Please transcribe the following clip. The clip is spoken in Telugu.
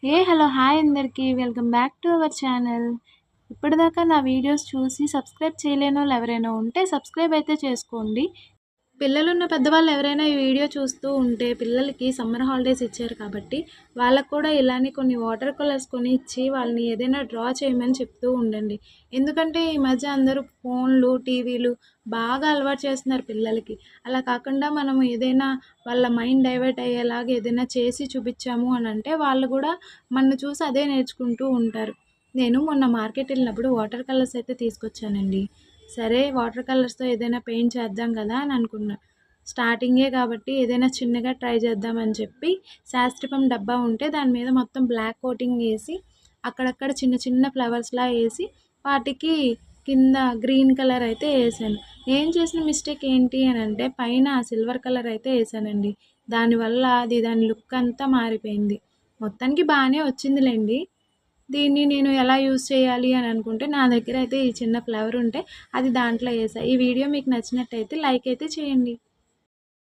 హలో హాయ్ అందరికీ welcome back to our channel. ఇప్పటిదాకా నా వీడియోస్ చూసి సబ్స్క్రైబ్ చేయలేనోళ్ళు ఎవరైనా ఉంటే సబ్స్క్రైబ్ అయితే చేసుకోండి. పిల్లలున్న పెద్దవాళ్ళు ఎవరైనా ఈ వీడియో చూస్తూ ఉంటే పిల్లలకి సమ్మర్ హాలిడేస్ ఇచ్చారు కాబట్టి వాళ్ళకు కూడా ఇలానే కొన్ని వాటర్ కలర్స్ కొని ఇచ్చి వాళ్ళని ఏదైనా డ్రా చేయమని చెప్తూ ఉండండి. ఎందుకంటే ఈ మధ్య అందరూ ఫోన్లు, టీవీలు బాగా అలవాటు చేస్తున్నారు పిల్లలకి. అలా కాకుండా మనం ఏదైనా వాళ్ళ మైండ్ డైవర్ట్ అయ్యేలాగా ఏదైనా చేసి చూపించాము అని అంటే వాళ్ళు కూడా మనల్ని చూసి అదే నేర్చుకుంటూ ఉంటారు. నేను మొన్న మార్కెట్ వెళ్ళినప్పుడు వాటర్ కలర్స్ అయితే తీసుకొచ్చానండి. సరే వాటర్ కలర్స్‌తో ఏదైనా పెయింట్ చేద్దాం కదా అని అనుకున్నా. స్టార్టింగే కాబట్టి ఏదైనా చిన్నగా ట్రై చేద్దామని చెప్పి శాస్త్రిపం డబ్బా ఉంటే దాని మీద మొత్తం బ్లాక్ కోటింగ్ ఏసి, అక్కడక్కడ చిన్న చిన్న ఫ్లవర్స్‌లా ఏసి, వాటికి కింద గ్రీన్ కలర్ అయితే ఏసాను. నేను చేసిన మిస్టేక్ ఏంటి అనంటే పైన సిల్వర్ కలర్ అయితే ఏసానండి. దానివల్ల దాని లుక్ అంతా మారిపోయింది. మొత్తానికి బానే వచ్చిందిలెండి. దీన్ని నేను ఎలా యూజ్ చేయాలి అని అనుకుంటే నా దగ్గర అయితే ఈ చిన్న ఫ్లవర్ ఉంటే అది దాంట్లో ఏసా. ఈ వీడియో మీకు నచ్చినట్టయితే లైక్ అయితే చేయండి.